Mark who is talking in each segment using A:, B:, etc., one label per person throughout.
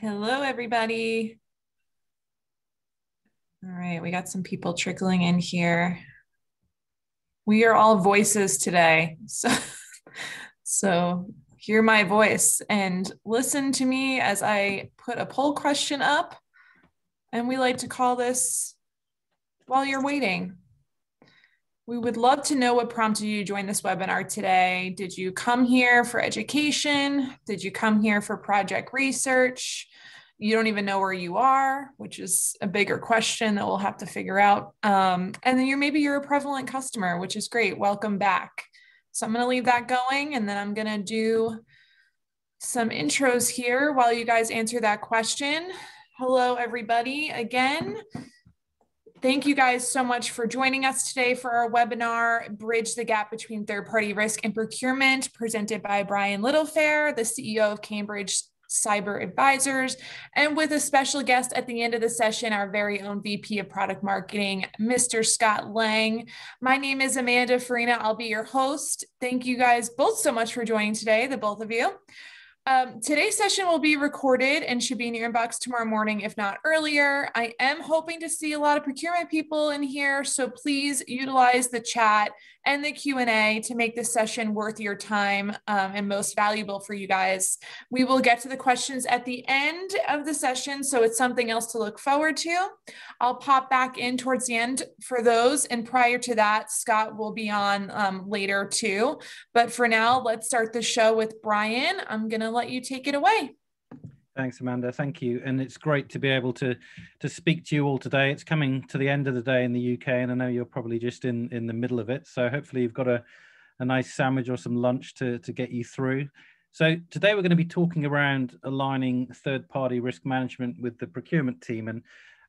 A: Hello, everybody. All right, we got some people trickling in here. We are all voices today. So hear my voice and listen to me as I put a poll question up. And we like to call this While You're Waiting. We would love to know what prompted you to join this webinar today. Did you come here for education? Did you come here for project research? You don't even know where you are, which is a bigger question that we'll have to figure out. And then maybe you're a prevalent customer, which is great. Welcome back. So I'm going to leave that going, and then I'm going to do some intros here while you guys answer that question. Hello, everybody. Again, thank you guys so much for joining us today for our webinar, Bridge the Gap Between Third-Party Risk and Procurement, presented by Bryan Littlefair, the CEO of Cambridge Cyber Advisors, and with a special guest at the end of the session, our very own VP of Product Marketing, Mr. Scott Lang. My name is Amanda Farina. I'll be your host. Thank you guys both so much for joining today, the both of you. Today's session will be recorded and should be in your inbox tomorrow morning, if not earlier. I am hoping to see a lot of procurement people in here, so please utilize the chat and the Q&A to make this session worth your time and most valuable for you guys. We will get to the questions at the end of the session, so it's something else to look forward to. I'll pop back in towards the end for those, and prior to that, Scott will be on later too. But for now, let's start the show with Bryan. I'm going to let you take it away.
B: Thanks, Amanda. Thank you. And it's great to be able to speak to you all today. It's coming to the end of the day in the UK, and I know you're probably just in the middle of it. So hopefully you've got a nice sandwich or some lunch to get you through. So today we're going to be talking around aligning third-party risk management with the procurement team,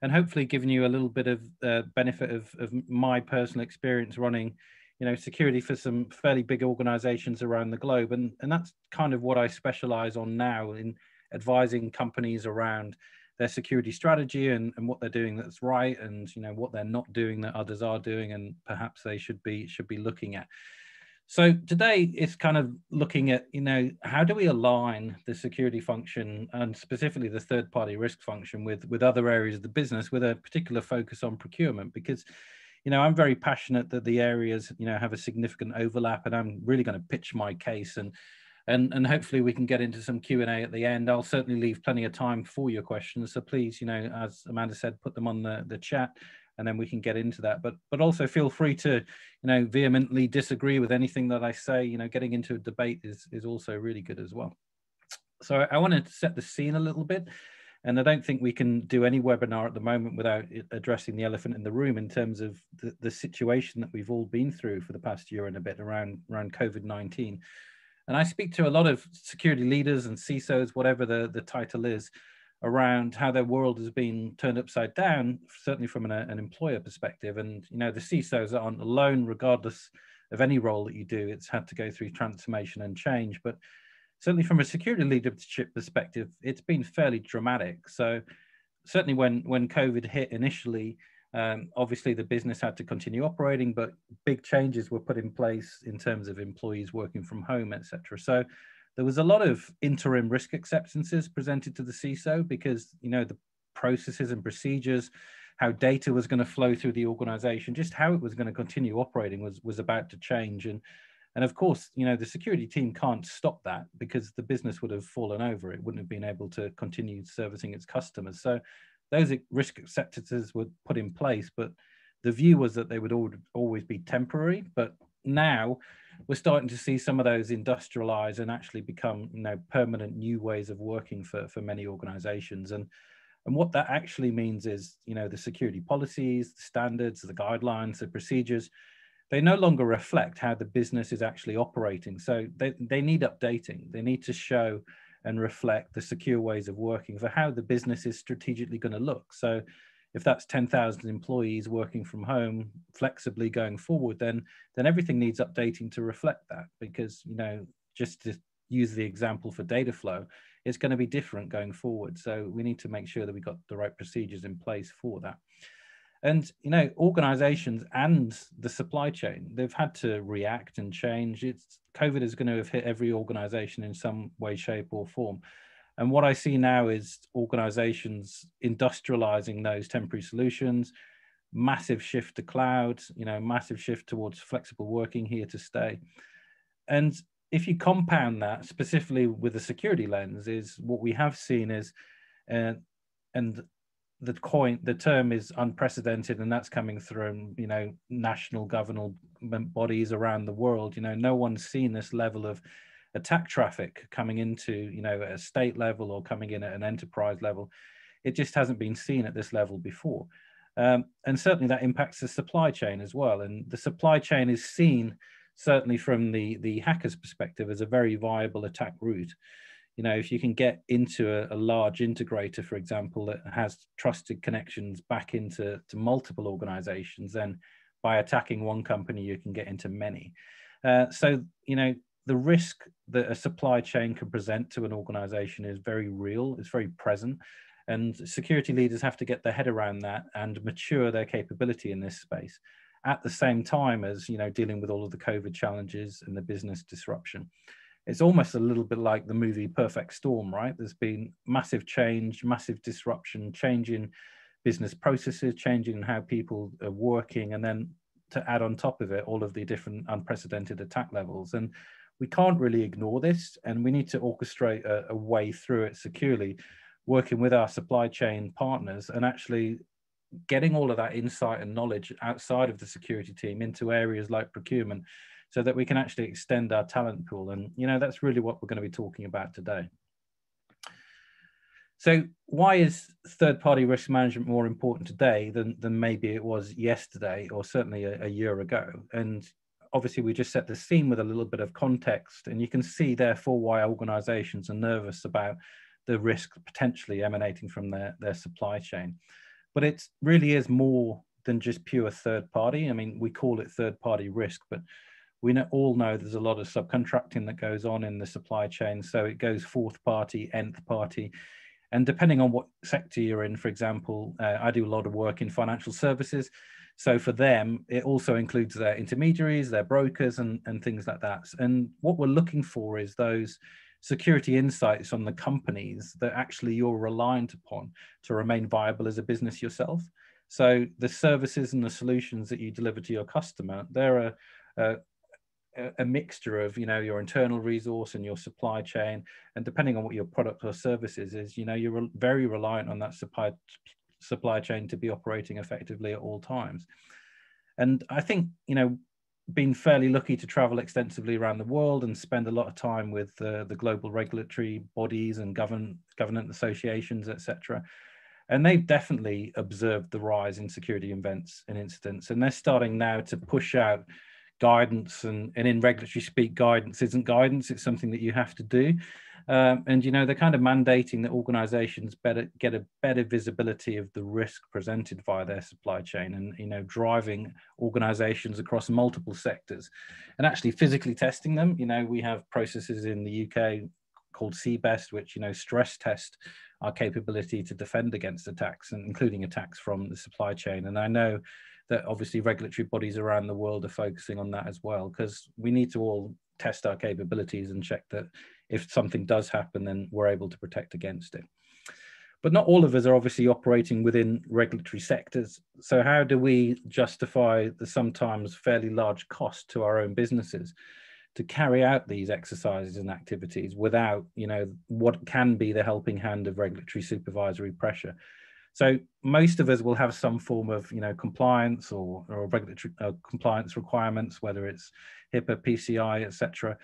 B: and hopefully giving you a little bit of benefit of my personal experience running security for some fairly big organizations around the globe. And that's kind of what I specialize on now, in advising companies around their security strategy and what they're doing that's right, and what they're not doing that others are doing and perhaps they should be looking at. So today it's kind of looking at how do we align the security function, and specifically the third-party risk function, with other areas of the business, with a particular focus on procurement, because I'm very passionate that the areas have a significant overlap, and I'm really going to pitch my case, and hopefully we can get into some Q&A at the end. I'll certainly leave plenty of time for your questions, so please, as Amanda said, put them on the chat, and then we can get into that. But also feel free to vehemently disagree with anything that I say. Getting into a debate is also really good as well. So I want to set the scene a little bit. And I don't think we can do any webinar at the moment without addressing the elephant in the room in terms of the situation that we've all been through for the past year and a bit around COVID-19. And I speak to a lot of security leaders and CISOs, whatever the title is, around how their world has been turned upside down, certainly from an employer perspective. And, the CISOs aren't alone, regardless of any role that you do. It's had to go through transformation and change. But certainly from a security leadership perspective, it's been fairly dramatic. So certainly when COVID hit initially, obviously the business had to continue operating, but big changes were put in place in terms of employees working from home, etc. So there was a lot of interim risk acceptances presented to the CISO, because the processes and procedures, how data was going to flow through the organization, just how it was going to continue operating was about to change. And of course, the security team can't stop that, because the business would have fallen over. It wouldn't have been able to continue servicing its customers. So those risk acceptances were put in place, but the view was that they would always be temporary. But now we're starting to see some of those industrialize and actually become permanent new ways of working for many organizations. And what that actually means is, the security policies, the standards, the guidelines, the procedures, they no longer reflect how the business is actually operating. So they need updating. They need to show and reflect the secure ways of working for how the business is strategically going to look. So if that's 10,000 employees working from home flexibly going forward, then everything needs updating to reflect that, because, just to use the example for data flow, it's going to be different going forward. So we need to make sure that we've got the right procedures in place for that. And, organizations and the supply chain, they've had to react and change. COVID is going to have hit every organization in some way, shape or form. And what I see now is organizations industrializing those temporary solutions, massive shift to cloud, massive shift towards flexible working here to stay. And if you compound that specifically with the security lens, is what we have seen is, and the term is unprecedented, and that's coming from, national government bodies around the world. No one's seen this level of attack traffic coming into, at a state level or coming in at an enterprise level. It just hasn't been seen at this level before. And certainly that impacts the supply chain as well. And the supply chain is seen, certainly from the hacker's perspective, as a very viable attack route. If you can get into a large integrator, for example, that has trusted connections back into multiple organizations, then by attacking one company, you can get into many. So, the risk that a supply chain can present to an organization is very real, it's very present. And security leaders have to get their head around that and mature their capability in this space, at the same time as, dealing with all of the COVID challenges and the business disruption. It's almost a little bit like the movie Perfect Storm, right? There's been massive change, massive disruption, changing business processes, changing how people are working, and then to add on top of it, all of the different unprecedented attack levels. And we can't really ignore this, and we need to orchestrate a way through it securely, working with our supply chain partners and actually getting all of that insight and knowledge outside of the security team into areas like procurement, so that we can actually extend our talent pool. And, that's really what we're going to be talking about today. So why is third-party risk management more important today than maybe it was yesterday, or certainly a year ago? And obviously we just set the scene with a little bit of context, and you can see therefore why organizations are nervous about the risk potentially emanating from their supply chain. But it really is more than just pure third party. I mean, we call it third party risk, but we all know there's a lot of subcontracting that goes on in the supply chain. So it goes fourth party, nth party. And depending on what sector you're in, for example, I do a lot of work in financial services. So for them, it also includes their intermediaries, their brokers, and things like that. And what we're looking for is those security insights on the companies that actually you're reliant upon to remain viable as a business yourself. So the services and the solutions that you deliver to your customer, they're a mixture of, your internal resource and your supply chain. And depending on what your product or services is, you're very reliant on that supply chain to be operating effectively at all times. And I think, been fairly lucky to travel extensively around the world and spend a lot of time with the global regulatory bodies and government associations, etc. And they've definitely observed the rise in security events and incidents. And they're starting now to push out guidance, and in regulatory speak, guidance isn't guidance, it's something that you have to do. And they're kind of mandating that organizations get a better visibility of the risk presented via their supply chain, and driving organizations across multiple sectors and actually physically testing them. We have processes in the UK called CBEST, which stress test our capability to defend against attacks, and including attacks from the supply chain. And I know that obviously regulatory bodies around the world are focusing on that as well, because we need to all test our capabilities and check that if something does happen, then we're able to protect against it. But not all of us are obviously operating within regulatory sectors. So how do we justify the sometimes fairly large cost to our own businesses to carry out these exercises and activities without, what can be the helping hand of regulatory supervisory pressure? So most of us will have some form of, compliance or regulatory compliance requirements, whether it's HIPAA, PCI, etc.,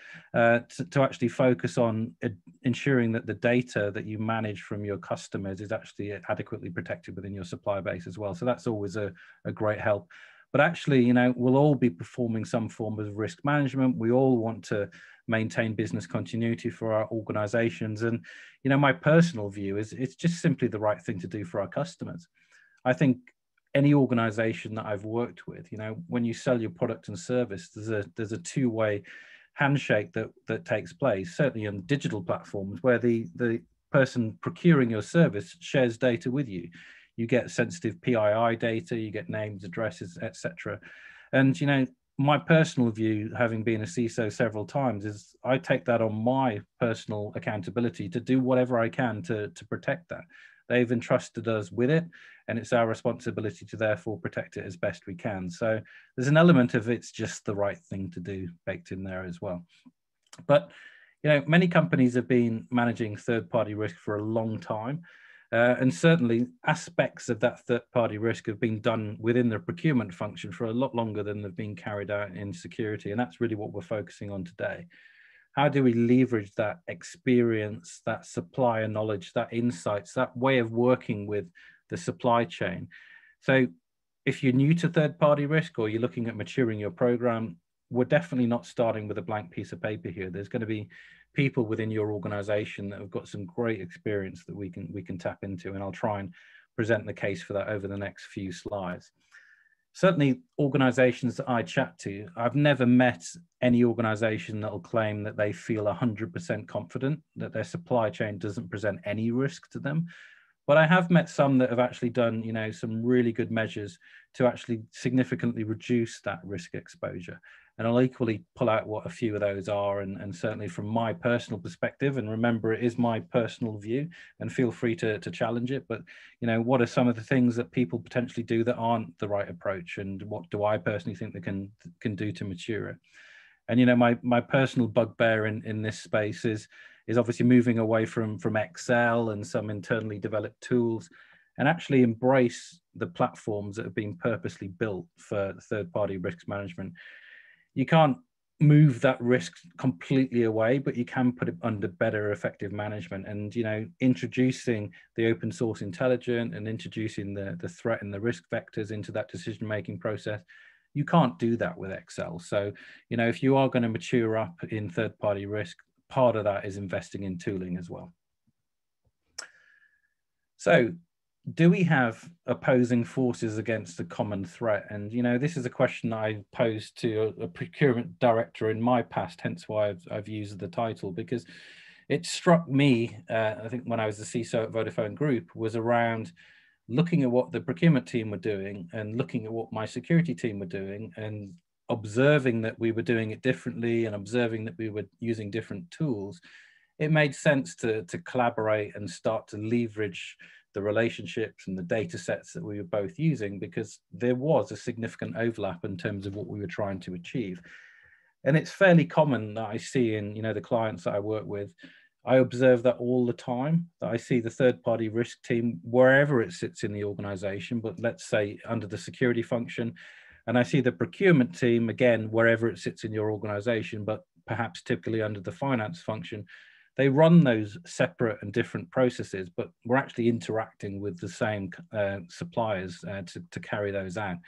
B: to actually focus on ensuring that the data that you manage from your customers is actually adequately protected within your supply base as well. So that's always a great help. But actually, we'll all be performing some form of risk management. We all want to maintain business continuity for our organizations. And, my personal view is it's just simply the right thing to do for our customers. I think any organization that I've worked with, when you sell your product and service, there's a two-way handshake that takes place, certainly on digital platforms, where the person procuring your service shares data with you. You get sensitive PII data, you get names, addresses, etc. And, my personal view, having been a CISO several times, is I take that on my personal accountability to do whatever I can to protect that. They've entrusted us with it, and it's our responsibility to therefore protect it as best we can. So there's an element of it's just the right thing to do baked in there as well. But many companies have been managing third-party risk for a long time. And certainly aspects of that third-party risk have been done within the procurement function for a lot longer than they've been carried out in security. And that's really what we're focusing on today. How do we leverage that experience, that supplier knowledge, that insights, that way of working with the supply chain? So if you're new to third-party risk or you're looking at maturing your program, we're definitely not starting with a blank piece of paper here. There's going to be people within your organization that have got some great experience that we can tap into, and I'll try and present the case for that over the next few slides. Certainly organizations that I chat to, I've never met any organization that will claim that they feel 100% confident that their supply chain doesn't present any risk to them. But I have met some that have actually done, some really good measures to actually significantly reduce that risk exposure. And I'll equally pull out what a few of those are, and certainly from my personal perspective, and remember, it is my personal view, and feel free to challenge it. But, what are some of the things that people potentially do that aren't the right approach, and what do I personally think they can do to mature it? And, my personal bugbear in this space is obviously moving away from Excel and some internally developed tools, and actually embrace the platforms that have been purposely built for third-party risk management. You can't move that risk completely away, but you can put it under better effective management. And, introducing the open source intelligence and introducing the threat and the risk vectors into that decision-making process, you can't do that with Excel. So, if you are going to mature up in third-party risk, part of that is investing in tooling as well. So, do we have opposing forces against a common threat? And, this is a question I posed to a procurement director in my past, hence why I've used the title, because it struck me, I think when I was the CISO at Vodafone Group, was around looking at what the procurement team were doing and looking at what my security team were doing and observing that we were doing it differently and observing that we were using different tools. It made sense to collaborate and start to leverage the relationships and the data sets that we were both using, because there was a significant overlap in terms of what we were trying to achieve. And it's fairly common that I see in, the clients that I work with, I observe that all the time, that I see the third-party risk team, wherever it sits in the organization, but let's say under the security function, and I see the procurement team, again, wherever it sits in your organization, but perhaps typically under the finance function. They run those separate and different processes, but we're actually interacting with the same suppliers to carry those out.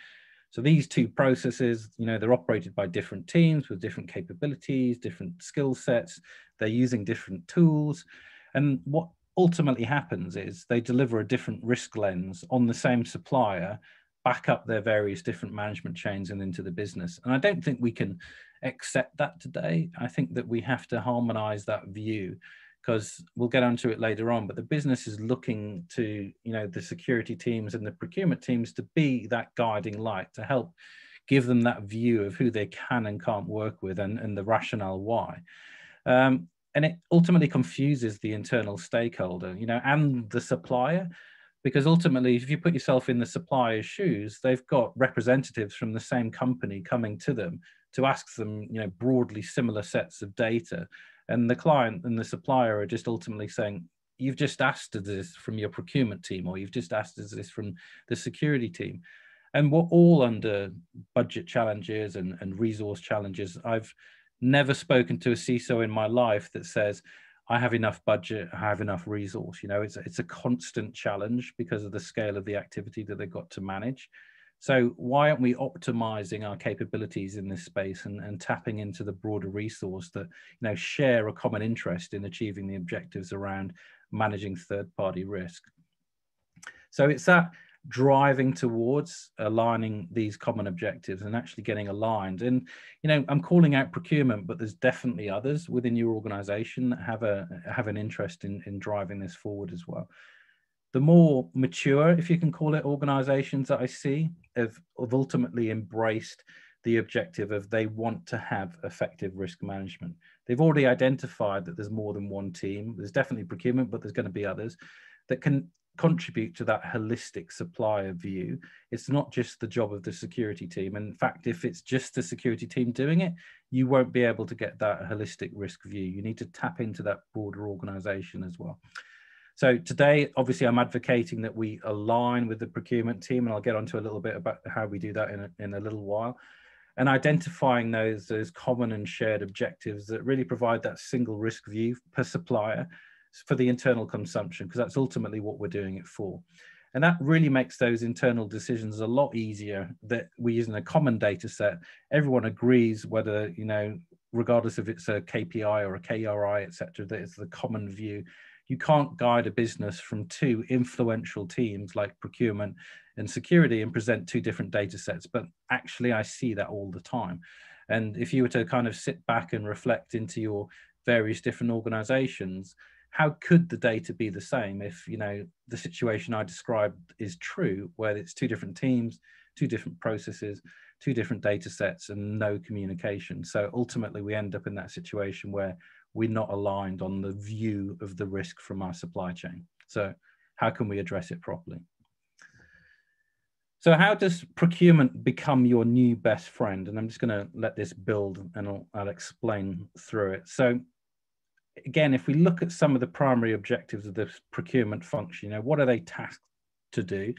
B: So these two processes, they're operated by different teams with different capabilities, different skill sets. They're using different tools. And what ultimately happens is they deliver a different risk lens on the same supplier, back up their various different management chains and into the business. And I don't think we can accept that today. I think that we have to harmonize that view, because we'll get onto it later on, but the business is looking to, the security teams and the procurement teams to be that guiding light, to help give them that view of who they can and can't work with and the rationale why. And it ultimately confuses the internal stakeholder, and the supplier, because ultimately, if you put yourself in the supplier's shoes, they've got representatives from the same company coming to them to ask them, broadly similar sets of data. And the client and the supplier are just ultimately saying, you've just asked us this from your procurement team, or you've just asked us this from the security team. And we're all under budget challenges and resource challenges. I've never spoken to a CISO in my life that says, I have enough budget, I have enough resource. It's a constant challenge because of the scale of the activity that they've got to manage. So why aren't we optimizing our capabilities in this space and tapping into the broader resource that, share a common interest in achieving the objectives around managing third-party risk? So it's that driving towards aligning these common objectives and actually getting aligned. And, I'm calling out procurement, but there's definitely others within your organization that have an interest in driving this forward as well. The more mature, if you can call it, organizations that I see have ultimately embraced the objective of they want to have effective risk management. They've already identified that there's more than one team. There's definitely procurement, but there's going to be others that can contribute to that holistic supplier view. It's not just the job of the security team. And in fact, if it's just the security team doing it, you won't be able to get that holistic risk view. You need to tap into that broader organization as well. So today, obviously, I'm advocating that we align with the procurement team, and I'll get onto a little bit about how we do that in a little while, and identifying those common and shared objectives that really provide that single risk view per supplier for the internal consumption, because that's ultimately what we're doing it for. And that really makes those internal decisions a lot easier, that we're using a common data set. Everyone agrees whether, regardless if it's a KPI or a KRI, et cetera, that it's the common view. You can't guide a business from two influential teams like procurement and security and present two different data sets. But actually, I see that all the time. And if you were to kind of sit back and reflect into your various different organizations, how could the data be the same if, the situation I described is true, where it's two different teams, two different processes, two different data sets, and no communication? So ultimately, we end up in that situation where we're not aligned on the view of the risk from our supply chain. So how can we address it properly? So how does procurement become your new best friend? And I'm just going to let this build and I'll explain through it. So again, if we look at some of the primary objectives of this procurement function, what are they tasked to do?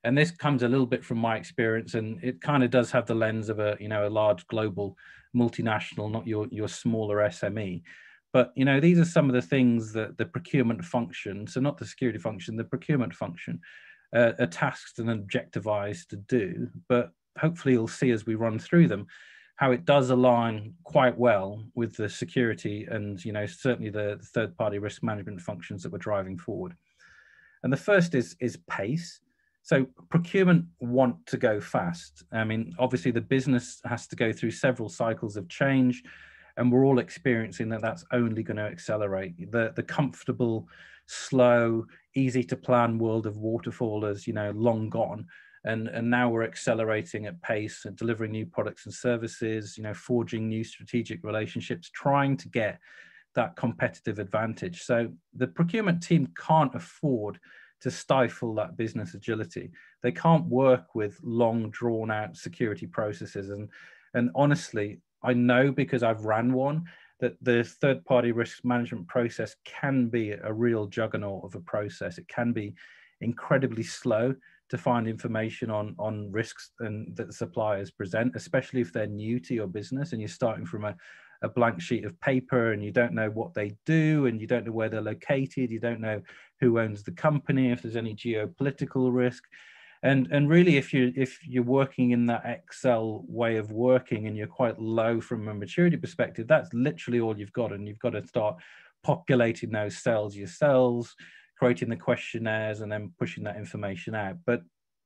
B: And this comes a little bit from my experience, and it kind of does have the lens of a large global multinational, not your smaller SME. But, these are some of the things that the procurement function, so not the security function, the procurement function, are tasked and objectivized to do. But hopefully you'll see as we run through them, how it does align quite well with the security and, certainly the third-party risk management functions that we're driving forward. And the first is pace. So procurement want to go fast. I mean, obviously the business has to go through several cycles of change, and we're all experiencing that that's only going to accelerate. The comfortable, slow, easy to plan world of waterfall is, long gone. And now we're accelerating at pace and delivering new products and services, forging new strategic relationships, trying to get that competitive advantage. So the procurement team can't afford to stifle that business agility. They can't work with long drawn out security processes. And honestly, I know, because I've ran one, that the third party risk management process can be a real juggernaut of a process. It can be incredibly slow to find information on risks and that suppliers present, especially if they're new to your business and you're starting from a blank sheet of paper and you don't know what they do and you don't know where they're located, you don't know who owns the company, if there's any geopolitical risk. And really, if you're working in that Excel way of working and you're quite low from a maturity perspective, that's literally all you've got. And you've got to start populating those cells yourselves, creating the questionnaires and then pushing that information out. But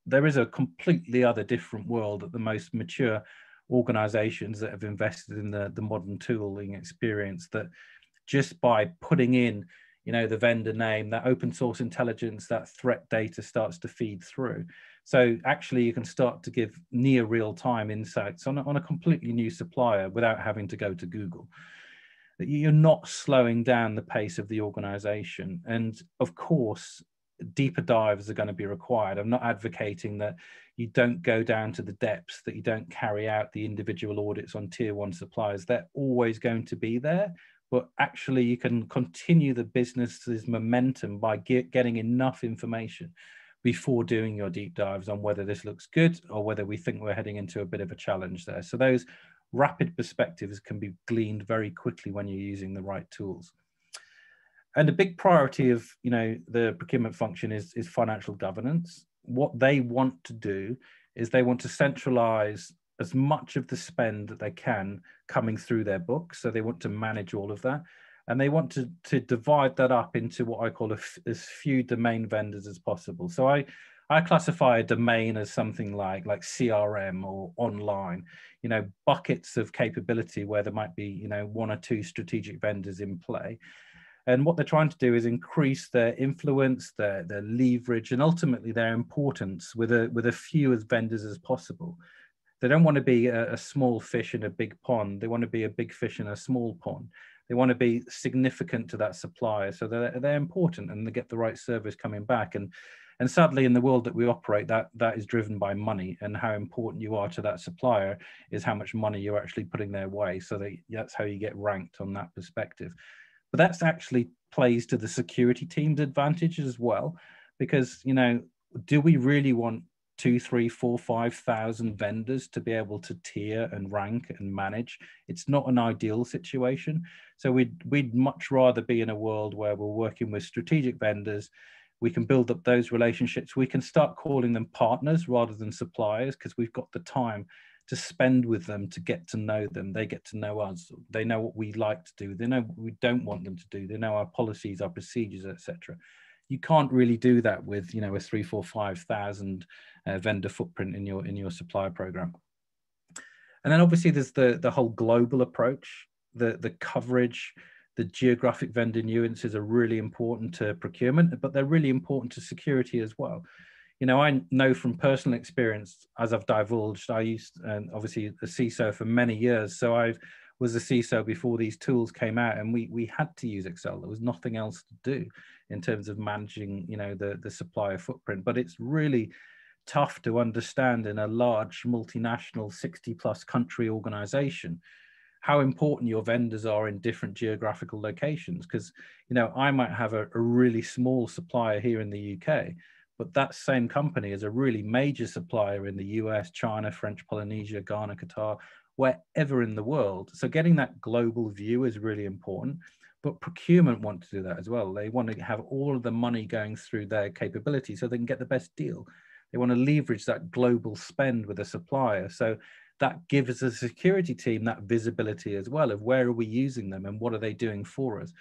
B: there is a completely other different world at the most mature organizations that have invested in the modern tooling experience, that just by putting in, the vendor name, that open source intelligence, that threat data starts to feed through. So actually you can start to give near real time insights on a completely new supplier without having to go to Google. You're not slowing down the pace of the organization. And of course, deeper dives are going to be required. I'm not advocating that you don't go down to the depths, that you don't carry out the individual audits on tier one suppliers. They're always going to be there, but actually you can continue the business's momentum by getting enough information before doing your deep dives on whether this looks good or whether we think we're heading into a bit of a challenge there. So those rapid perspectives can be gleaned very quickly when you're using the right tools. And a big priority of the procurement function is financial governance. What they want to do is they want to centralize as much of the spend that they can coming through their books. So they want to manage all of that. And they want to divide that up into what I call as few domain vendors as possible. So I classify a domain as something like CRM or online, buckets of capability where there might be, one or two strategic vendors in play. And what they're trying to do is increase their influence, their leverage, and ultimately their importance with a few as vendors as possible. They don't want to be a small fish in a big pond. They want to be a big fish in a small pond. They want to be significant to that supplier, so they're important and they get the right service coming back. And sadly, in the world that we operate, that is driven by money, and how important you are to that supplier is how much money you're actually putting their way. So that's how you get ranked on that perspective. But that's actually plays to the security team's advantage as well, because, you know, do we really want 2, 3, 4, 5,000 vendors to be able to tier and rank and manage? It's not an ideal situation. So we'd much rather be in a world where we're working with strategic vendors. We can build up those relationships. We can start calling them partners rather than suppliers, because we've got the time to spend with them, to get to know them. They get to know us. They know what we like to do. They know what we don't want them to do. They know our policies, our procedures, etc. You can't really do that with, you know, a 3, 4, 5,000 vendor footprint in your supplier program. And then obviously there's the whole global approach, the coverage. The geographic vendor nuances are really important to procurement, but they're really important to security as well. You know, I know from personal experience, as I've divulged, I used, obviously, a CISO for many years. So I was a CISO before these tools came out, and we had to use Excel. There was nothing else to do in terms of managing, you know, the supplier footprint. But it's really tough to understand in a large multinational 60+ country organization how important your vendors are in different geographical locations. Because, you know, I might have a really small supplier here in the UK, but that same company is a really major supplier in the US, China, French Polynesia, Ghana, Qatar, wherever in the world. So getting that global view is really important. But procurement want to do that as well. They want to have all of the money going through their capability so they can get the best deal. They want to leverage that global spend with a supplier. So that gives the security team that visibility as well of where are we using them and what are they doing for us?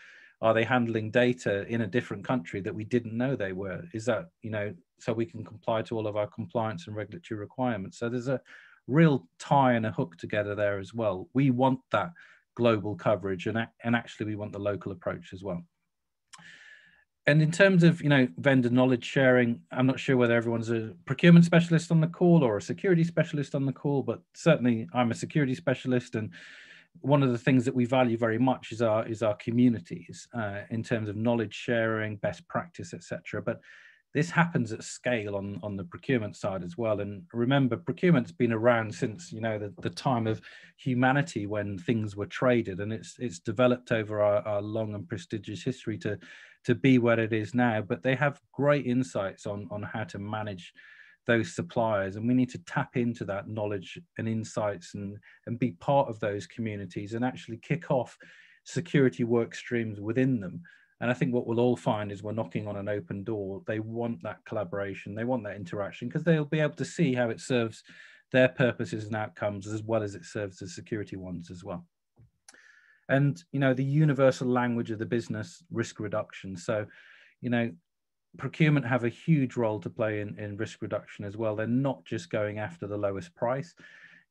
B: Are they handling data in a different country that we didn't know they were? Is that, you know, so we can comply to all of our compliance and regulatory requirements? So there's a real tie and a hook together there as well. We want that global coverage, and actually we want the local approach as well. And in terms of, you know, vendor knowledge sharing, I'm not sure whether everyone's a procurement specialist on the call or a security specialist on the call, but certainly I'm a security specialist, and one of the things that we value very much is our communities in terms of knowledge sharing, best practice, etc. But this happens at scale on the procurement side as well. And remember, procurement's been around since, you know, the time of humanity when things were traded, and it's developed over our long and prestigious history to be what it is now. But they have great insights on how to manage those suppliers, and we need to tap into that knowledge and insights and be part of those communities and actually kick off security work streams within them. And I think what we'll all find is we're knocking on an open door. They want that collaboration, they want that interaction, because they'll be able to see how it serves their purposes and outcomes as well as it serves the security ones as well. And, you know, the universal language of the business, risk reduction. So, you know, procurement have a huge role to play in risk reduction as well. They're not just going after the lowest price.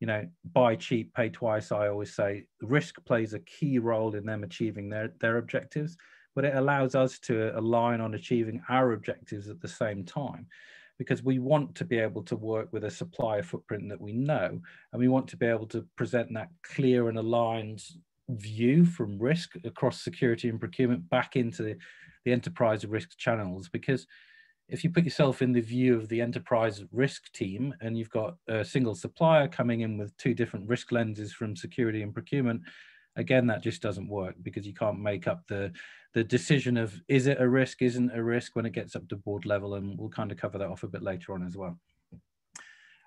B: You know, buy cheap, pay twice. I always say risk plays a key role in them achieving their objectives, but it allows us to align on achieving our objectives at the same time, because we want to be able to work with a supplier footprint that we know, and we want to be able to present that clear and aligned view from risk across security and procurement back into the enterprise risk channels. Because if you put yourself in the view of the enterprise risk team and you've got a single supplier coming in with 2 different risk lenses from security and procurement, again, that just doesn't work, because you can't make up the decision of is it a risk, isn't a risk when it gets up to board level. And we'll kind of cover that off a bit later on as well.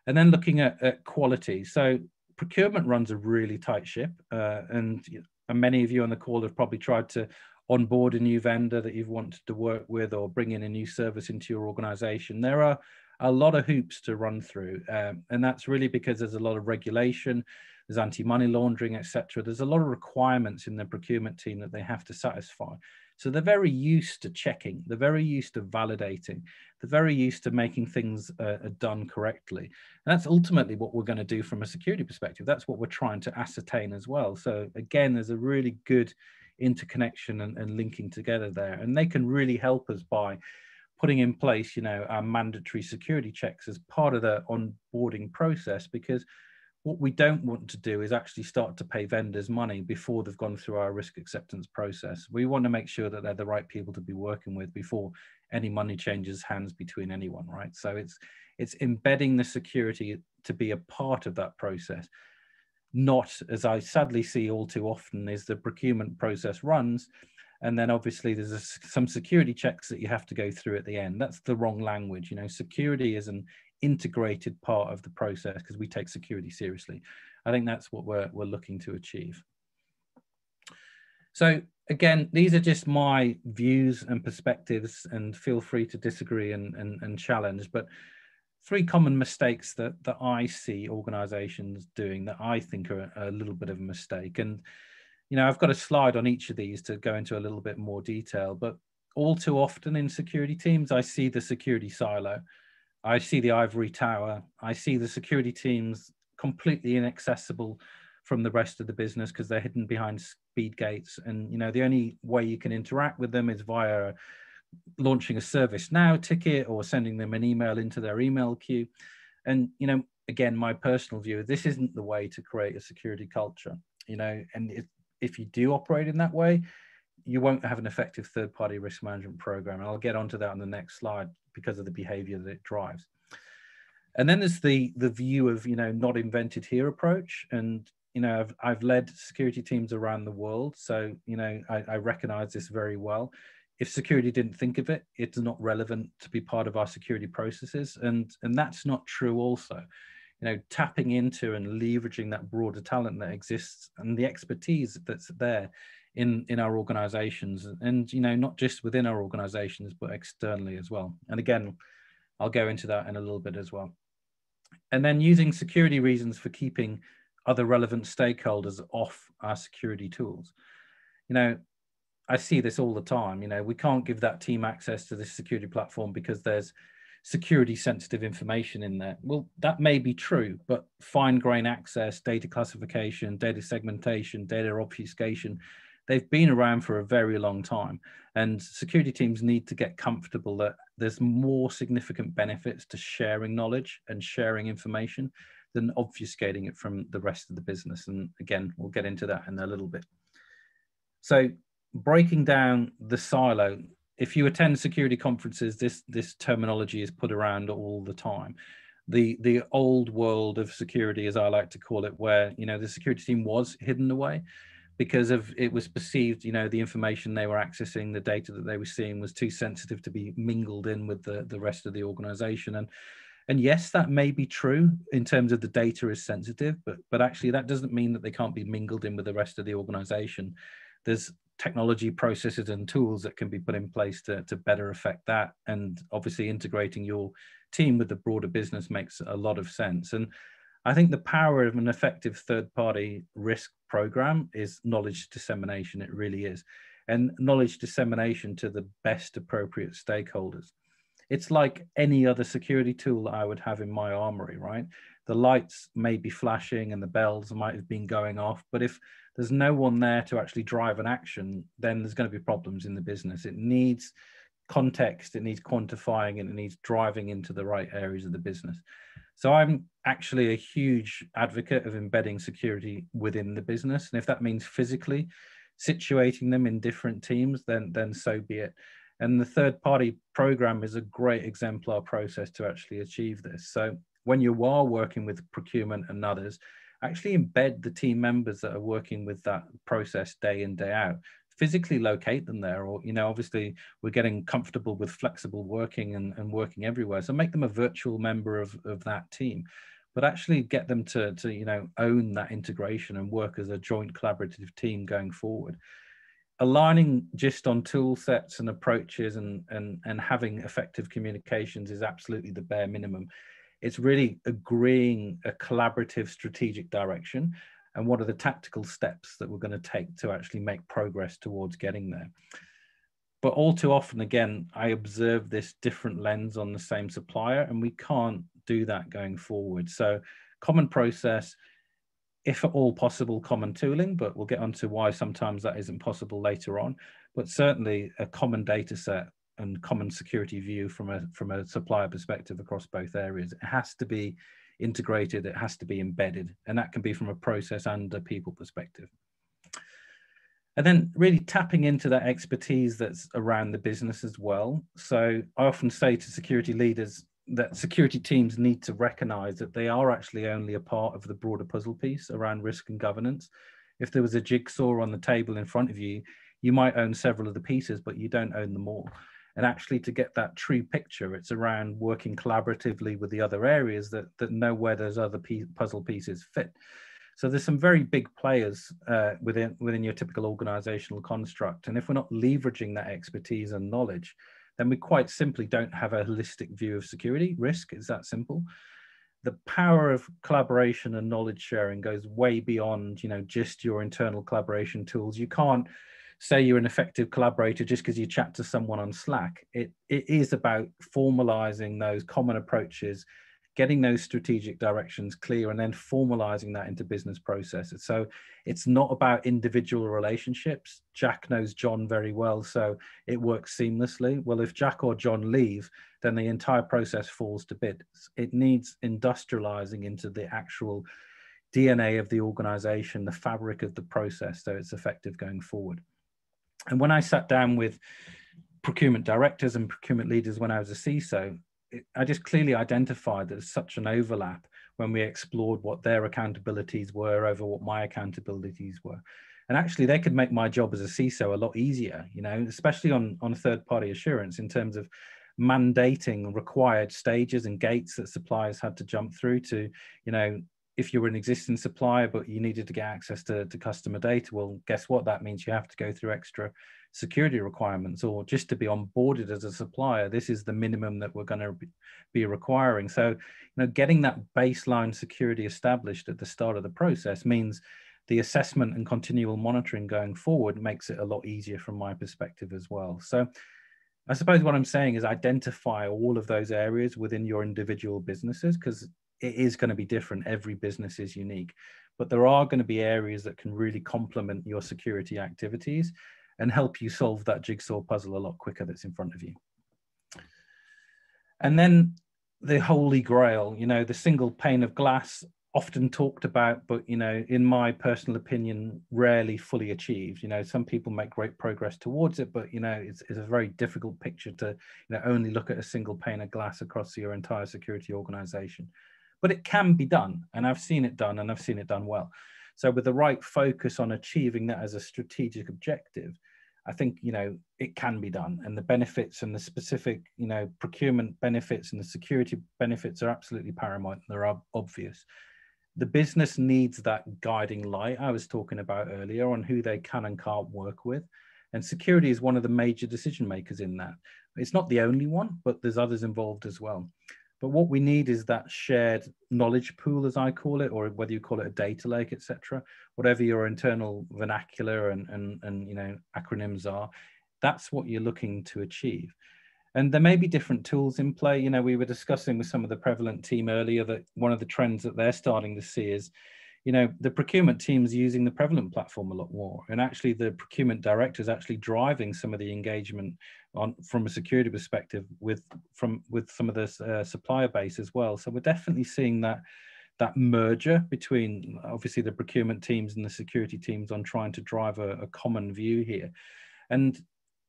B: And then looking at quality. So procurement runs a really tight ship, and many of you on the call have probably tried to onboard a new vendor that you've wanted to work with, or bring in a new service into your organization. There are a lot of hoops to run through, and that's really because there's a lot of regulation, there's anti-money laundering, etc. There's a lot of requirements in the procurement team that they have to satisfy. So they're very used to checking, they're very used to validating, they're very used to making things done correctly. And that's ultimately what we're going to do from a security perspective. That's what we're trying to ascertain as well. So again, there's a really good interconnection and linking together there. And they can really help us by putting in place, you know, our mandatory security checks as part of the onboarding process, because What we don't want to do is actually start to pay vendors money before they've gone through our risk acceptance process. We want to make sure that they're the right people to be working with before any money changes hands between anyone, right? So it's embedding the security to be a part of that process, not, as I sadly see all too often, is the procurement process runs, and then obviously there's some security checks that you have to go through at the end. That's the wrong language. You know, security is an integrated part of the process because we take security seriously. I think that's what we're looking to achieve. So again, these are just my views and perspectives, and feel free to disagree and challenge, but 3 common mistakes that I see organizations doing that I think are a little bit of a mistake. And, you know, I've got a slide on each of these to go into a little bit more detail, but all too often in security teams, I see the security silo. I see the ivory tower. I see the security teams completely inaccessible from the rest of the business because they're hidden behind speed gates. And, you know, the only way you can interact with them is via launching a ServiceNow ticket or sending them an email into their email queue. And, you know, again, my personal view, this isn't the way to create a security culture, you know, and if you do operate in that way, you won't have an effective third-party risk management program. And I'll get onto that on the next slide because of the behavior that it drives. And then there's the view of, you know, not invented here approach. And, you know, I've led security teams around the world. So, you know, I recognize this very well. If security didn't think of it, it's not relevant to be part of our security processes. And that's not true also. You know, tapping into and leveraging that broader talent that exists and the expertise that's there in our organizations, and, you know, not just within our organizations, but externally as well. And again, I'll go into that in a little bit as well. And then using security reasons for keeping other relevant stakeholders off our security tools. You know, I see this all the time. You know, we can't give that team access to this security platform because there's security sensitive information in there. Well, that may be true, but fine grain access, data classification, data segmentation, data obfuscation, they've been around for a very long time. And security teams need to get comfortable that there's more significant benefits to sharing knowledge and sharing information than obfuscating it from the rest of the business. And again, we'll get into that in a little bit. So breaking down the silo, if you attend security conferences, this terminology is put around all the time. The old world of security, as I like to call it, where, you know, the security team was hidden away because of it was perceived, you know, the information they were accessing, the data that they were seeing was too sensitive to be mingled in with the rest of the organization. And yes, that may be true in terms of the data is sensitive, but actually that doesn't mean that they can't be mingled in with the rest of the organization. There's technology, processes, and tools that can be put in place to better affect that. And obviously integrating your team with the broader business makes a lot of sense. And I think the power of an effective third-party risk program is knowledge dissemination. It really is. And knowledge dissemination to the best appropriate stakeholders. It's like any other security tool that I would have in my armory, right? The lights may be flashing and the bells might have been going off, but if there's no one there to actually drive an action, then there's going to be problems in the business. It needs context, it needs quantifying, and it needs driving into the right areas of the business. So I'm actually a huge advocate of embedding security within the business. And if that means physically situating them in different teams, then so be it. And the third-party program is a great exemplar process to actually achieve this. So when you are working with procurement and others, actually embed the team members that are working with that process day in, day out. Physically locate them there, or, you know, obviously we're getting comfortable with flexible working and working everywhere. So make them a virtual member of that team, but actually get them to, you know, own that integration and work as a joint collaborative team going forward. Aligning just on tool sets and approaches and having effective communications is absolutely the bare minimum. It's really agreeing a collaborative strategic direction and what are the tactical steps that we're going to take to actually make progress towards getting there. But all too often, again, I observe this different lens on the same supplier, and we can't do that going forward. So common process, if at all possible, common tooling, but we'll get onto why sometimes that isn't possible later on, but certainly a common data set and common security view from a supplier perspective across both areas. It has to be integrated, it has to be embedded. And that can be from a process and a people perspective. And then really tapping into that expertise that's around the business as well. So I often say to security leaders that security teams need to recognize that they are actually only a part of the broader puzzle piece around risk and governance. If there was a jigsaw on the table in front of you, you might own several of the pieces, but you don't own them all. And actually to get that true picture, it's around working collaboratively with the other areas that know where those other puzzle pieces fit. So there's some very big players within your typical organizational construct. And if we're not leveraging that expertise and knowledge, then we quite simply don't have a holistic view of security risk. It's that simple. The power of collaboration and knowledge sharing goes way beyond, just your internal collaboration tools. You can't say you're an effective collaborator just because you chat to someone on Slack. It is about formalizing those common approaches, getting those strategic directions clear, and then formalizing that into business processes. So it's not about individual relationships. Jack knows John very well, so it works seamlessly. Well, if Jack or John leave, then the entire process falls to bits. It needs industrializing into the actual DNA of the organization, the fabric of the process, so it's effective going forward. And when I sat down with procurement directors and procurement leaders when I was a CISO, I just clearly identified that there's such an overlap when we explored what their accountabilities were over what my accountabilities were. And actually they could make my job as a CISO a lot easier, especially on third-party assurance in terms of mandating required stages and gates that suppliers had to jump through to, if you were an existing supplier, but you needed to get access to customer data, well, guess what? That means you have to go through extra security requirements, or just to be onboarded as a supplier, this is the minimum that we're going to be requiring. So, getting that baseline security established at the start of the process means the assessment and continual monitoring going forward makes it a lot easier from my perspective as well. So I suppose what I'm saying is identify all of those areas within your individual businesses, because it is going to be different. Every business is unique, but there are going to be areas that can really complement your security activities and help you solve that jigsaw puzzle a lot quicker that's in front of you. And then the holy grail, the single pane of glass, often talked about, but, in my personal opinion, rarely fully achieved. Some people make great progress towards it, but, it's a very difficult picture to, only look at a single pane of glass across your entire security organization. But it can be done, and I've seen it done, and I've seen it done well. So with the right focus on achieving that as a strategic objective, I think, it can be done. And the benefits and the specific, procurement benefits and the security benefits are absolutely paramount. They're obvious. The business needs that guiding light I was talking about earlier on who they can and can't work with. And security is one of the major decision makers in that. It's not the only one, but there's others involved as well. But what we need is that shared knowledge pool, as I call it, or whether you call it a data lake, etc., whatever your internal vernacular and acronyms are, that's what you're looking to achieve. And there may be different tools in play. We were discussing with some of the prevalent team earlier that one of the trends that they're starting to see is, the procurement team's using the prevalent platform a lot more. And actually the procurement director is actually driving some of the engagement from a security perspective with some of the supplier base as well. So we're definitely seeing that merger between obviously the procurement teams and the security teams on trying to drive a common view here. And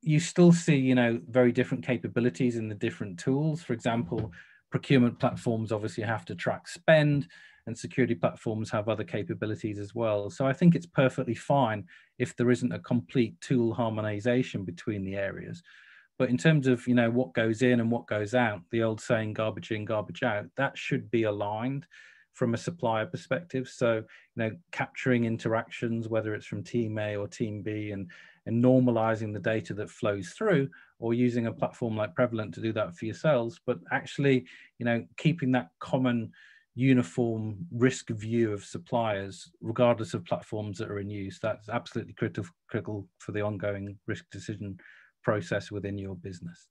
B: you still see, very different capabilities in the different tools. For example, procurement platforms obviously have to track spend, and security platforms have other capabilities as well. So I think it's perfectly fine if there isn't a complete tool harmonization between the areas. But in terms of, what goes in and what goes out, the old saying, garbage in, garbage out, that should be aligned from a supplier perspective. So, capturing interactions, whether it's from team A or team B, and normalizing the data that flows through, or using a platform like Prevalent to do that for yourselves, but actually, keeping that common uniform risk view of suppliers, regardless of platforms that are in use. That's absolutely critical for the ongoing risk decision process within your business.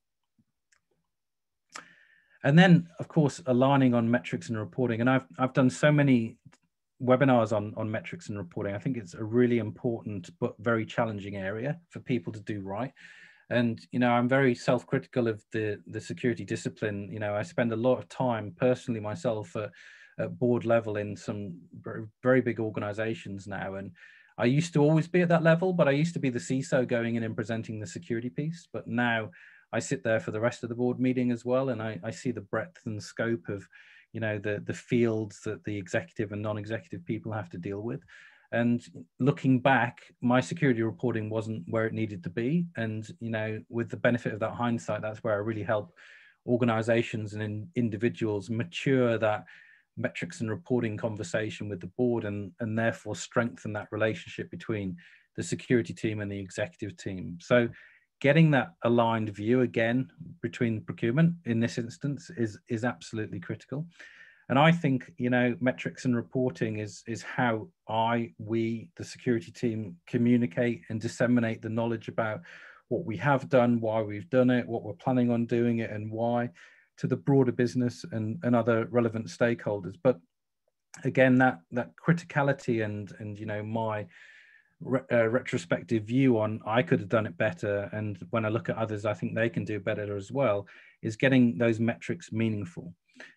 B: And then, of course, aligning on metrics and reporting. And I've done so many webinars on metrics and reporting. I think it's a really important but very challenging area for people to do right. And, I'm very self-critical of the security discipline. I spend a lot of time personally myself at at board level in some very, very big organizations now. And I used to always be at that level, but I used to be the CISO going in and presenting the security piece. But now I sit there for the rest of the board meeting as well. And I see the breadth and scope of, you know, the fields that the executive and non-executive people have to deal with. And looking back, my security reporting wasn't where it needed to be. And, you know, with the benefit of that hindsight, that's where I really help organizations and individuals mature that metrics and reporting conversation with the board, and therefore strengthen that relationship between the security team and the executive team. So getting that aligned view again between procurement in this instance is absolutely critical. And I think, you know, metrics and reporting is how we, the security team, communicate and disseminate the knowledge about what we have done, why we've done it, what we're planning on doing it, and why, to the broader business and other relevant stakeholders. But again, that criticality and you know, my retrospective view on I could have done it better, and when I look at others, I think they can do better as well, is getting those metrics meaningful.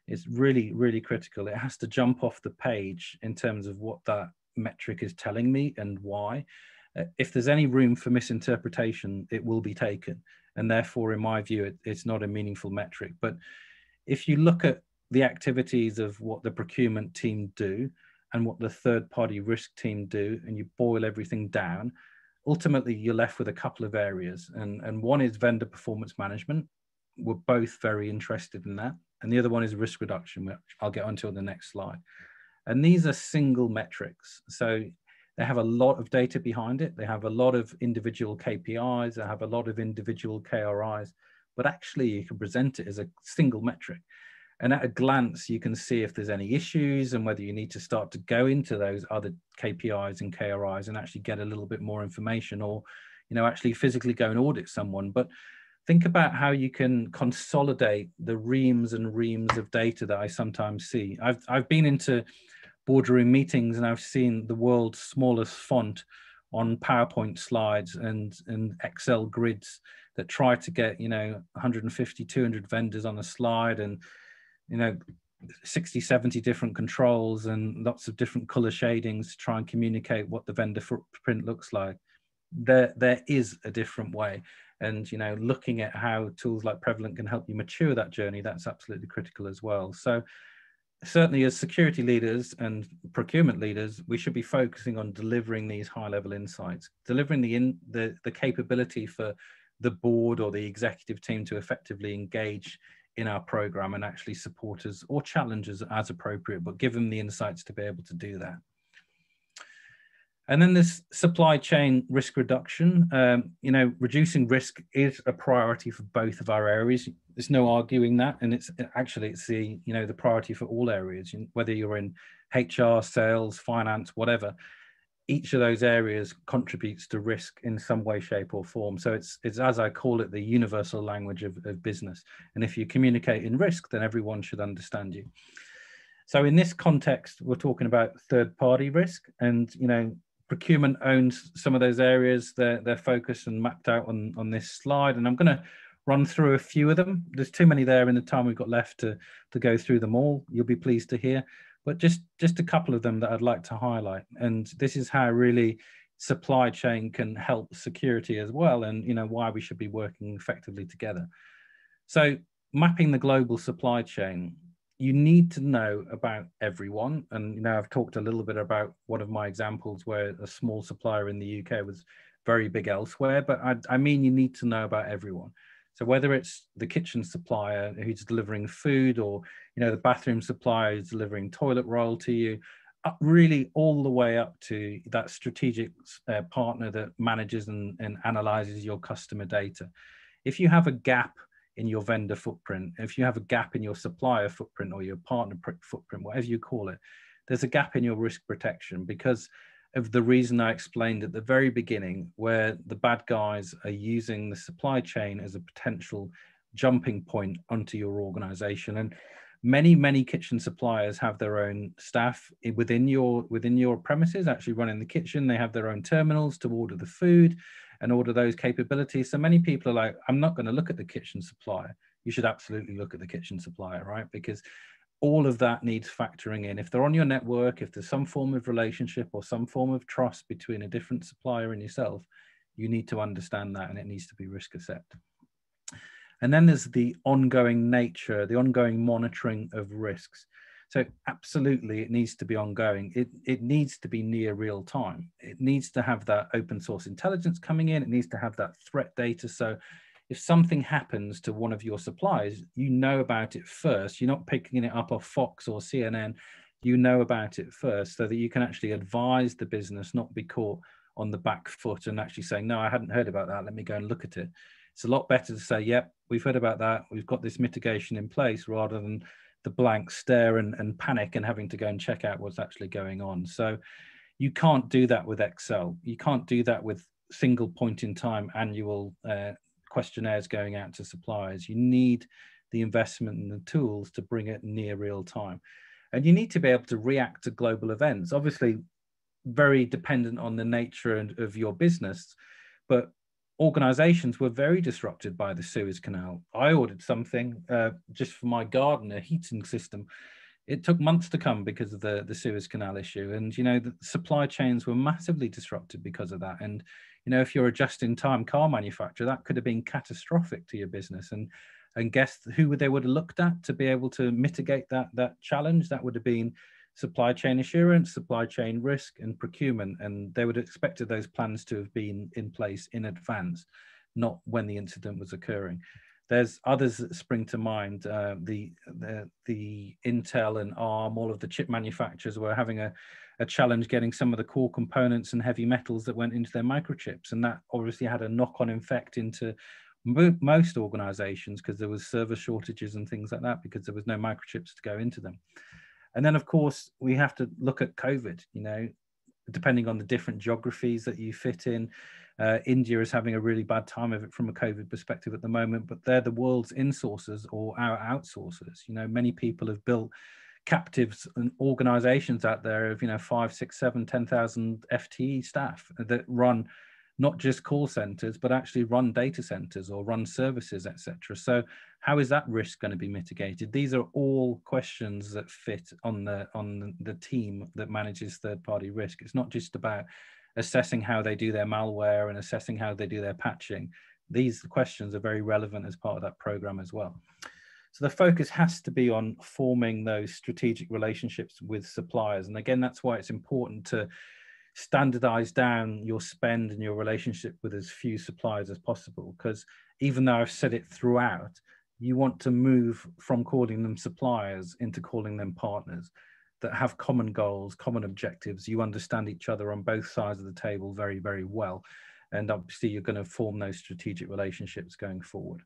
B: It's really, really critical. It has to jump off the page in terms of what that metric is telling me and why. If there's any room for misinterpretation, it will be taken. And therefore, in my view, it's not a meaningful metric. But if you look at the activities of what the procurement team do and what the third-party risk team do, and you boil everything down, ultimately you're left with a couple of areas. And one is vendor performance management. We're both very interested in that. And the other one is risk reduction, which I'll get onto on the next slide. And these are single metrics. So they have a lot of data behind it. They have a lot of individual KPIs. They have a lot of individual KRIs, but actually you can present it as a single metric. And at a glance, you can see if there's any issues and whether you need to start to go into those other KPIs and KRIs and actually get a little bit more information, or, you know, actually physically go and audit someone. But think about how you can consolidate the reams and reams of data that I sometimes see. I've been into boardroom meetings and I've seen the world's smallest font on PowerPoint slides and Excel grids that try to get, you know, 150, 200 vendors on a slide, and, you know, 60, 70 different controls and lots of different color shadings to try and communicate what the vendor footprint looks like. There is a different way. And, you know, looking at how tools like Prevalent can help you mature that journey, that's absolutely critical as well. So certainly as security leaders and procurement leaders, we should be focusing on delivering these high-level insights, delivering the capability for the board or the executive team to effectively engage in our program and actually support us or challenge us as appropriate, but give them the insights to be able to do that. And then this supply chain risk reduction, you know, reducing risk is a priority for both of our areas. There's no arguing that. And it's the, you know, the priority for all areas, whether you're in HR, sales, finance, whatever. Each of those areas contributes to risk in some way, shape or form. So it's as I call it, the universal language of business. And if you communicate in risk, then everyone should understand you. So in this context, we're talking about third-party risk, and, you know, procurement owns some of those areas. They're focused and mapped out on this slide, and I'm going to run through a few of them. There's too many there in the time we've got left to go through them all. You'll be pleased to hear, but just a couple of them that I'd like to highlight. And this is how really supply chain can help security as well, and, you know, why we should be working effectively together. So mapping the global supply chain, you need to know about everyone. And, you know, I've talked a little bit about one of my examples where a small supplier in the UK was very big elsewhere, but I mean, you need to know about everyone. So whether it's the kitchen supplier who's delivering food, or, you know, the bathroom supplier who's delivering toilet roll to you, really all the way up to that strategic partner that manages and analyzes your customer data. If you have a gap in your vendor footprint, if you have a gap in your supplier footprint or your partner footprint, whatever you call it, there's a gap in your risk protection because of the reason I explained at the very beginning, where the bad guys are using the supply chain as a potential jumping point onto your organization. And many kitchen suppliers have their own staff within your premises actually running the kitchen. They have their own terminals to order the food and order those capabilities. So many people are like, I'm not going to look at the kitchen supplier. You should absolutely look at the kitchen supplier, right? Because all of that needs factoring in. If they're on your network, if there's some form of relationship or some form of trust between a different supplier and yourself, you need to understand that, and it needs to be risk assessed. And then there's the ongoing nature, the ongoing monitoring of risks. So absolutely, it needs to be ongoing. It needs to be near real time. It needs to have that open source intelligence coming in. It needs to have that threat data. So if something happens to one of your suppliers, you know about it first. You're not picking it up off Fox or CNN. You know about it first so that you can actually advise the business, not be caught on the back foot and actually saying, no, I hadn't heard about that. Let me go and look at it. It's a lot better to say, yep, we've heard about that. We've got this mitigation in place, rather than the blank stare and panic and having to go and check out what's actually going on. So you can't do that with Excel. You can't do that with single point in time annual questionnaires going out to suppliers. You need the investment and the tools to bring it near real time. And you need to be able to react to global events, obviously very dependent on the nature of your business, but organizations were very disrupted by the Suez Canal. I ordered something just for my garden, a heating system. It took months to come because of the Suez Canal issue. And, you know, the supply chains were massively disrupted because of that. And, you know, if you're a just-in-time car manufacturer, that could have been catastrophic to your business. And guess who they would have looked at to be able to mitigate that challenge? That would have been supply chain assurance, supply chain risk, and procurement. And they would have expected those plans to have been in place in advance, not when the incident was occurring. There's others that spring to mind. The Intel and ARM, all of the chip manufacturers were having a challenge getting some of the core components and heavy metals that went into their microchips. And that obviously had a knock-on effect into most organizations, because there was server shortages and things like that, because there was no microchips to go into them. And then, of course, we have to look at COVID, you know, depending on the different geographies that you fit in. India is having a really bad time of it from a COVID perspective at the moment, but they're the world's insourcers or our outsourcers. You know, many people have built captives and organizations out there of, you know, 5, 6, 7, 10,000 FTE staff that run not just call centers, but actually run data centers or run services, etc. So how is that risk going to be mitigated? These are all questions that fit on the team that manages third-party risk. It's not just about assessing how they do their malware and assessing how they do their patching. These questions are very relevant as part of that program as well. So the focus has to be on forming those strategic relationships with suppliers. And again, that's why it's important to standardize down your spend and your relationship with as few suppliers as possible, because even though I've said it throughout, you want to move from calling them suppliers into calling them partners that have common goals, common objectives. You understand each other on both sides of the table very, very well. And obviously you're going to form those strategic relationships going forward.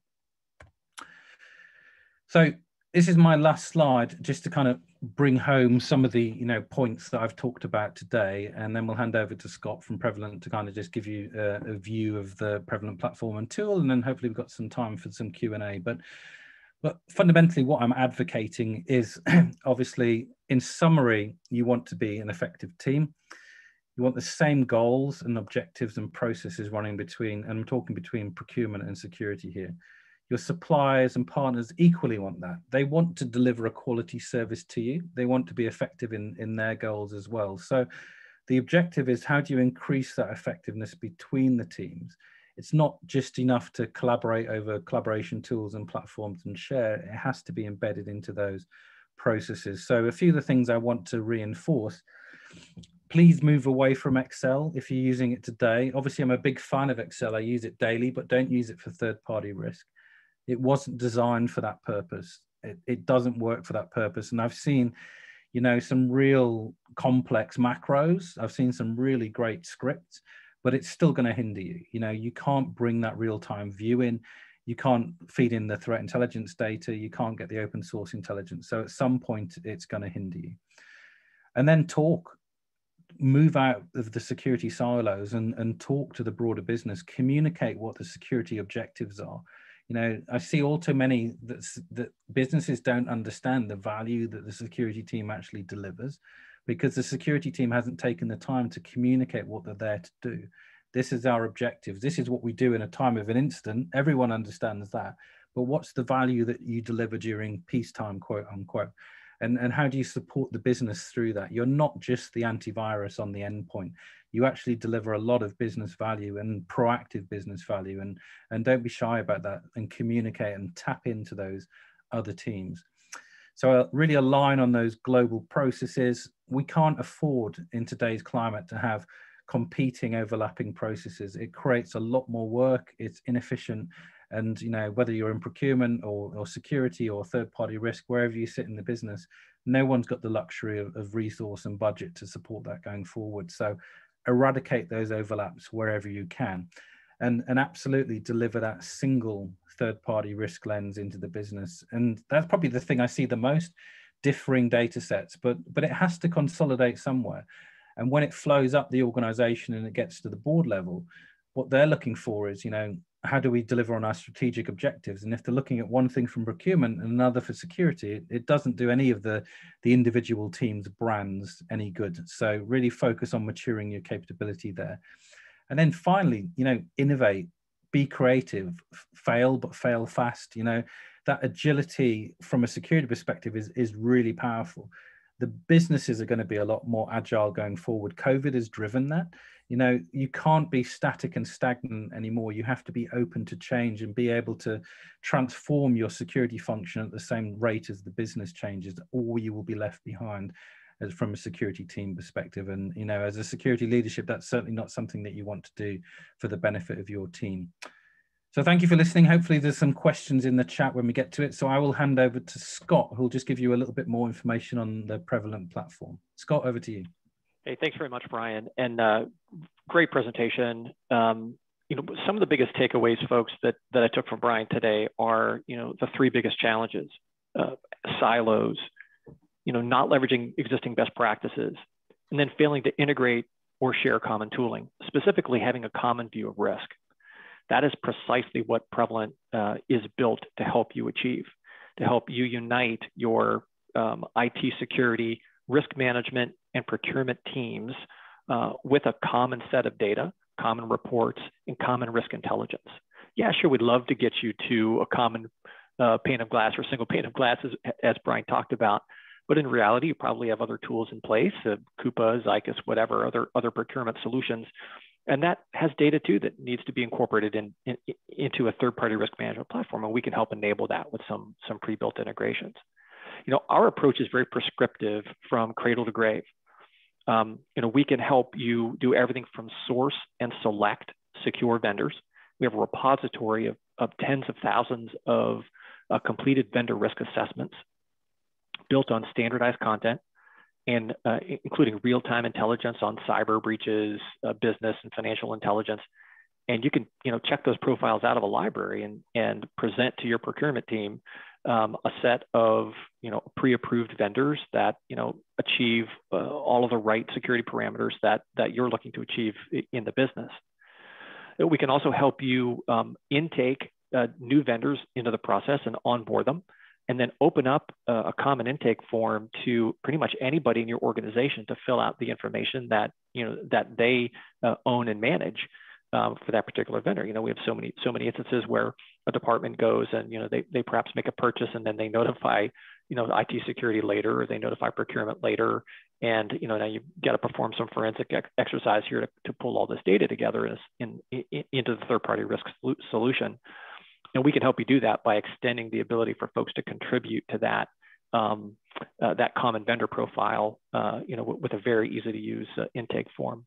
B: So this is my last slide, just to kind of bring home some of the, you know, points that I've talked about today, and then we'll hand over to Scott from Prevalent to kind of just give you a view of the Prevalent platform and tool, and then hopefully we've got some time for some Q&A. But fundamentally, what I'm advocating is, obviously, in summary, you want to be an effective team. You want the same goals and objectives and processes running between, and I'm talking between procurement and security here. Your suppliers and partners equally want that. They want to deliver a quality service to you. They want to be effective in their goals as well. So the objective is, how do you increase that effectiveness between the teams? It's not just enough to collaborate over collaboration tools and platforms and share. It has to be embedded into those processes. So a few of the things I want to reinforce: please move away from Excel if you're using it today. Obviously, I'm a big fan of Excel. I use it daily, but don't use it for third-party risk. It wasn't designed for that purpose. It doesn't work for that purpose. And I've seen, you know, some real complex macros. I've seen some really great scripts, but it's still going to hinder you. You know, you can't bring that real-time view in. You can't feed in the threat intelligence data. You can't get the open source intelligence. So at some point, it's going to hinder you. And then move out of the security silos and talk to the broader business, communicate what the security objectives are. You know, I see all too many that businesses don't understand the value that the security team actually delivers, because the security team hasn't taken the time to communicate what they're there to do. This is our objective. This is what we do in a time of an incident. Everyone understands that. But what's the value that you deliver during peacetime, quote unquote? And how do you support the business through that? You're not just the antivirus on the endpoint. You actually deliver a lot of business value and proactive business value, and don't be shy about that, and communicate and tap into those other teams. So really align on those global processes. We can't afford in today's climate to have competing, overlapping processes. It creates a lot more work. It's inefficient. And, you know, whether you're in procurement or security or third-party risk, wherever you sit in the business, no one's got the luxury of resource and budget to support that going forward. So eradicate those overlaps wherever you can, and absolutely deliver that single third-party risk lens into the business. And that's probably the thing I see the most, differing data sets, but it has to consolidate somewhere. And when it flows up the organization and it gets to the board level, what they're looking for is, you know, how do we deliver on our strategic objectives? And if they're looking at one thing from procurement and another for security, it doesn't do any of the individual teams' brands any good. So really focus on maturing your capability there. And then finally, you know, innovate, be creative, fail, but fail fast. You know, that agility from a security perspective is really powerful. The businesses are going to be a lot more agile going forward. COVID has driven that. You know, you can't be static and stagnant anymore. You have to be open to change and be able to transform your security function at the same rate as the business changes, or you will be left behind as from a security team perspective. And, you know, as a security leadership, that's certainly not something that you want to do for the benefit of your team. So thank you for listening. Hopefully there's some questions in the chat when we get to it. So I will hand over to Scott, who'll just give you a little bit more information on the Prevalent platform. Scott, over to you.
C: Hey, thanks very much, Brian. And great presentation. You know, some of the biggest takeaways, folks, that I took from Brian today are, you know, the three biggest challenges: silos, you know, not leveraging existing best practices, and then failing to integrate or share common tooling, specifically having a common view of risk. That is precisely what Prevalent is built to help you achieve, to help you unite your IT security, risk management, and procurement teams with a common set of data, common reports, and common risk intelligence. Yeah, sure, we'd love to get you to a common pane of glass or single pane of glass, as Brian talked about. But in reality, you probably have other tools in place, Coupa, Zycus, whatever, other procurement solutions. And that has data too that needs to be incorporated into a third-party risk management platform. And we can help enable that with some pre-built integrations. You know, our approach is very prescriptive from cradle to grave. You know, we can help you do everything from source and select secure vendors. We have a repository of tens of thousands of completed vendor risk assessments built on standardized content, and including real-time intelligence on cyber breaches, business and financial intelligence. And you can, you know, check those profiles out of a library and present to your procurement team a set of, you know, pre-approved vendors that, you know, achieve all of the right security parameters that you're looking to achieve in the business. We can also help you intake new vendors into the process and onboard them, and then open up a common intake form to pretty much anybody in your organization to fill out the information that, you know, that they own and manage for that particular vendor. You know, we have so many instances where a department goes and, you know, they perhaps make a purchase and then they notify, you know, IT security later, or they notify procurement later. And, you know, now you've got to perform some forensic exercise here to pull all this data together into the third-party risk solution. And we can help you do that by extending the ability for folks to contribute to that that common vendor profile, you know, with a very easy to use intake form.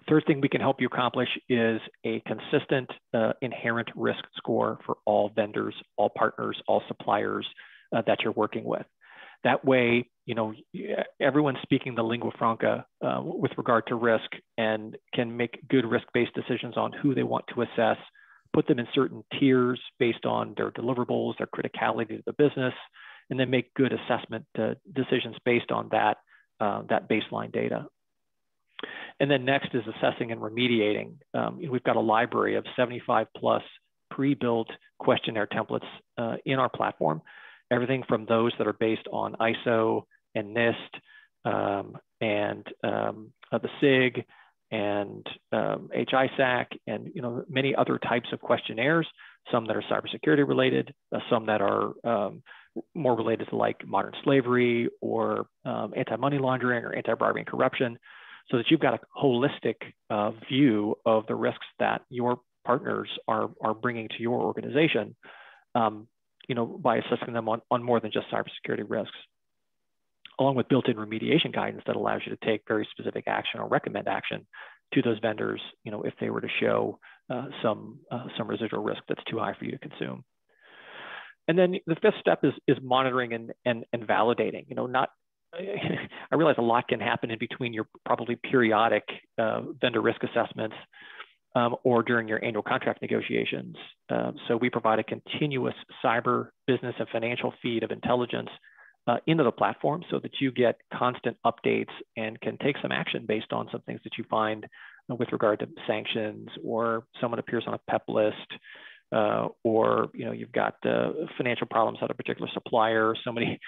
C: Third thing we can help you accomplish is a consistent inherent risk score for all vendors, all partners, all suppliers that you're working with. That way, you know, everyone's speaking the lingua franca with regard to risk and can make good risk-based decisions on who they want to assess, put them in certain tiers based on their deliverables, their criticality to the business, and then make good assessment decisions based on that baseline data. And then next is assessing and remediating. We've got a library of 75 plus pre-built questionnaire templates in our platform, everything from those that are based on ISO and NIST and the SIG and HISAC, and, you know, many other types of questionnaires, some that are cybersecurity related, some that are more related to like modern slavery or anti-money laundering or anti-bribery and corruption, so that you've got a holistic view of the risks that your partners are bringing to your organization, by assessing them on more than just cybersecurity risks, along with built-in remediation guidance that allows you to take very specific action or recommend action to those vendors, if they were to show some residual risk that's too high for you to consume. And then the fifth step is monitoring and validating. I realize a lot can happen in between your probably periodic vendor risk assessments or during your annual contract negotiations. So we provide a continuous cyber, business, and financial feed of intelligence into the platform so that you get constant updates and can take some action based on some things that you find with regard to sanctions, or someone appears on a PEP list, or you've got financial problems at a particular supplier. Somebody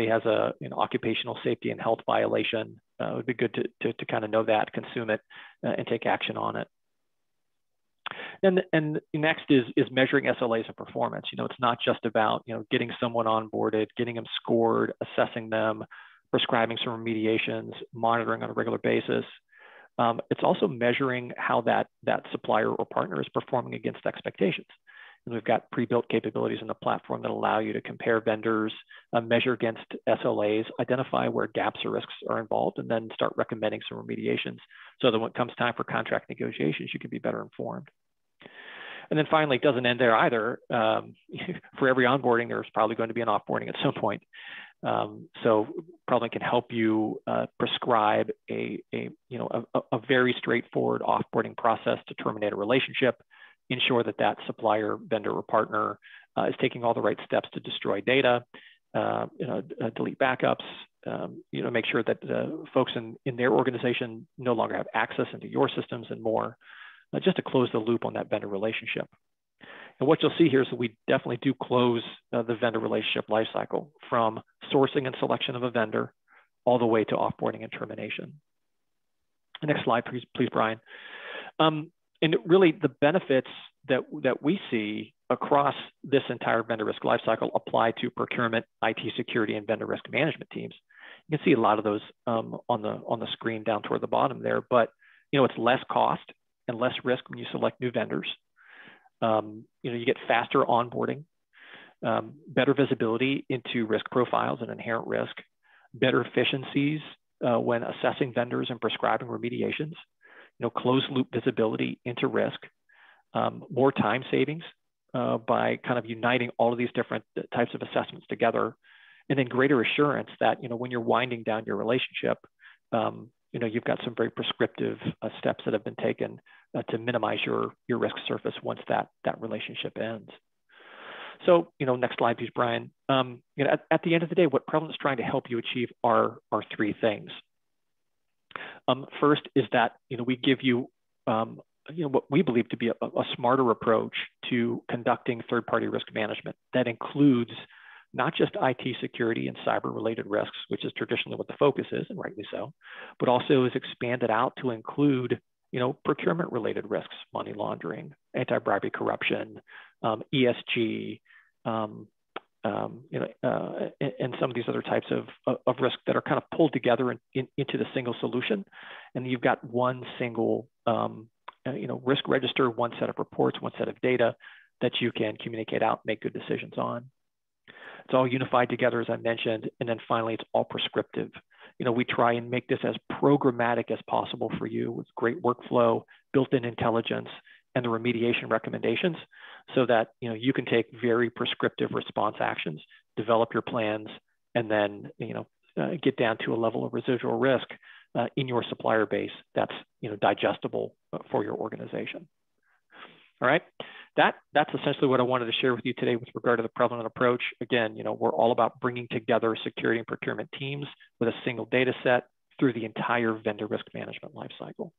C: has a occupational safety and health violation. It would be good to kind of know that, consume it, and take action on it. And next is measuring SLAs and performance. It's not just about getting someone onboarded, getting them scored, assessing them, prescribing some remediations, monitoring on a regular basis. It's also measuring how that supplier or partner is performing against expectations. And we've got pre-built capabilities in the platform that allow you to compare vendors, measure against SLAs, identify where gaps or risks are involved, and then start recommending some remediations so that when it comes time for contract negotiations, you can be better informed. And then finally, it doesn't end there either. For every onboarding, there's probably going to be an offboarding at some point. So probably can help you prescribe a very straightforward offboarding process to terminate a relationship, ensure that supplier, vendor, or partner is taking all the right steps to destroy data, delete backups, make sure that folks in their organization no longer have access into your systems, and more, just to close the loop on that vendor relationship. And what you'll see here is that we definitely do close the vendor relationship lifecycle, from sourcing and selection of a vendor all the way to offboarding and termination. The next slide, please, Brian. And really, the benefits that we see across this entire vendor risk lifecycle apply to procurement, IT security, and vendor risk management teams. You can see a lot of those on the screen down toward the bottom there. But it's less cost and less risk when you select new vendors. You get faster onboarding, better visibility into risk profiles and inherent risk, better efficiencies when assessing vendors and prescribing remediations, closed loop visibility into risk, more time savings by kind of uniting all of these different types of assessments together, and then greater assurance that when you're winding down your relationship, you've got some very prescriptive steps that have been taken to minimize your risk surface once that relationship ends. So, next slide, please, Brian. At the end of the day, what Prevalent is trying to help you achieve are three things. First is that we give you what we believe to be a smarter approach to conducting third-party risk management that includes not just IT security and cyber-related risks, which is traditionally what the focus is, and rightly so, but also is expanded out to include procurement-related risks, money laundering, anti-bribery, corruption, ESG, and some of these other types of risk that are kind of pulled together into the single solution. And you've got one single risk register, one set of reports, one set of data that you can communicate out, make good decisions on. It's all unified together, as I mentioned. And then finally, it's all prescriptive. We try and make this as programmatic as possible for you, with great workflow, built-in intelligence, and the remediation recommendations, so that you can take very prescriptive response actions, develop your plans, and then get down to a level of residual risk in your supplier base that's digestible for your organization. All right, that's essentially what I wanted to share with you today with regard to the Prevalent approach. Again, we're all about bringing together security and procurement teams with a single data set through the entire vendor risk management lifecycle.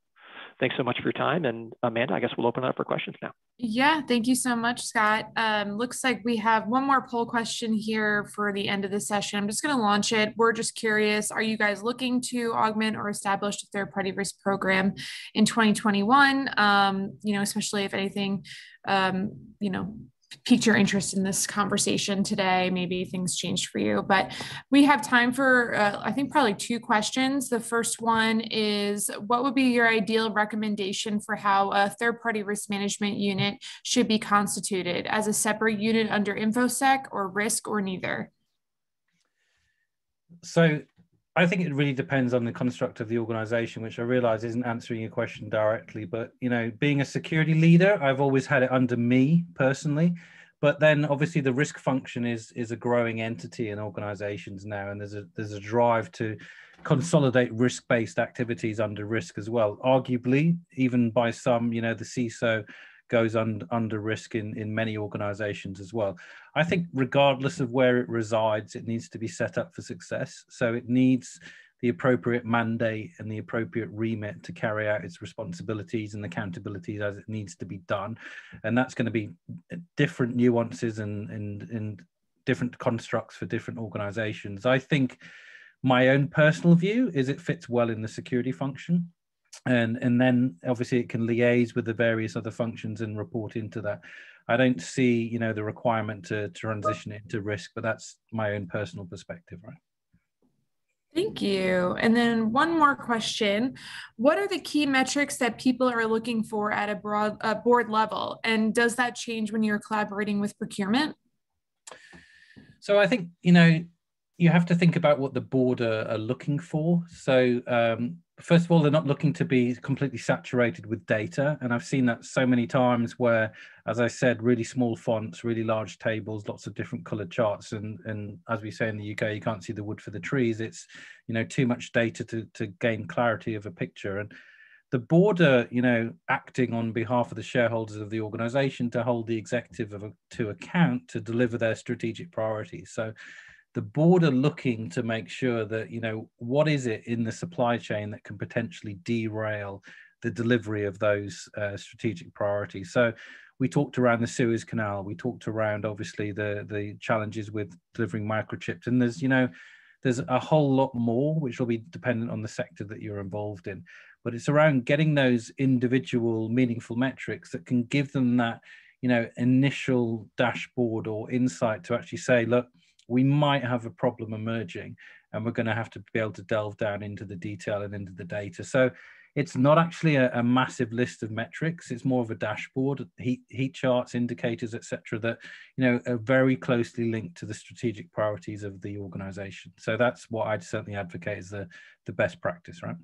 C: Thanks so much for your time. And Amanda, I guess we'll open it up for questions now.
A: Yeah, thank you so much, Scott. Looks like we have one more poll question here for the end of the session. I'm just going to launch it. We're just curious, are you guys looking to augment or establish a third-party risk program in 2021? Especially if anything, piqued your interest in this conversation today. Maybe things changed for you, but we have time for, I think, probably 2 questions. The first one is, what would be your ideal recommendation for how a third-party risk management unit should be constituted, as a separate unit under InfoSec, or risk, or neither?
B: So I think it really depends on the construct of the organization, which I realize isn't answering your question directly. But, you know, being a security leader, I've always had it under me personally. But then obviously the risk function is a growing entity in organizations now. And there's a drive to consolidate risk-based activities under risk as well. Arguably, even by some, you know, the CISO goes under risk in many organizations as well. I think regardless of where it resides, it needs to be set up for success. So it needs the appropriate mandate and the appropriate remit to carry out its responsibilities and accountabilities as it needs to be done. And that's going to be different nuances and different constructs for different organizations. I think my own personal view is it fits well in the security function. And then obviously it can liaise with the various other functions and report into that. I don't see, you know, the requirement to transition it to risk, but that's my own personal perspective, right?
A: Thank you. And then one more question. What are the key metrics that people are looking for at a board level? And does that change when you're collaborating with procurement?
B: So I think, you know, you have to think about what the board are looking for. So first of all, they're not looking to be completely saturated with data. And I've seen that so many times where, as I said, really small fonts, really large tables, lots of different colored charts. And as we say in the UK, you can't see the wood for the trees. It's, you know, too much data to gain clarity of a picture. And the board are, you know, acting on behalf of the shareholders of the organization to hold the executive to account to deliver their strategic priorities. So the board are looking to make sure that, you know, what is it in the supply chain that can potentially derail the delivery of those strategic priorities. So we talked around the Suez Canal. We talked around, obviously, the challenges with delivering microchips. And there's, you know, there's a whole lot more, which will be dependent on the sector that you're involved in. But it's around getting those individual meaningful metrics that can give them that, you know, initial dashboard or insight to actually say, look, we might have a problem emerging and we're going to have to be able to delve down into the detail and into the data. So it's not actually a massive list of metrics. It's more of a dashboard, heat charts, indicators, etc., that, you know, are very closely linked to the strategic priorities of the organization. So that's what I'd certainly advocate as the best practice, right?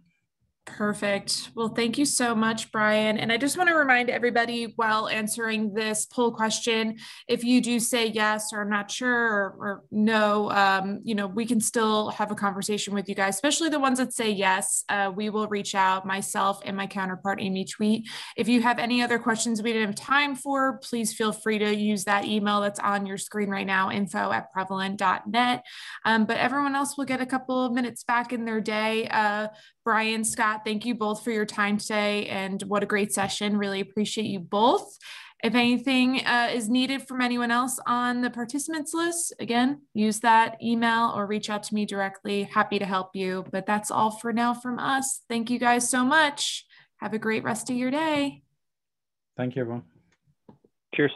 A: Perfect. Well, thank you so much, Bryan. And I just want to remind everybody while answering this poll question, if you do say yes or I'm not sure or no, you know, we can still have a conversation with you guys, especially the ones that say yes. We will reach out, myself and my counterpart, Amy Tweet. If you have any other questions we didn't have time for, please feel free to use that email that's on your screen right now, info@prevalent.net. But everyone else will get a couple of minutes back in their day. Bryan, Scott, thank you both for your time today, and what a great session. Really appreciate you both. If anything is needed from anyone else on the participants list, again, use that email or reach out to me directly. Happy to help you. But that's all for now from us. Thank you guys so much. Have a great rest of your day.
B: Thank you, everyone.
C: Cheers.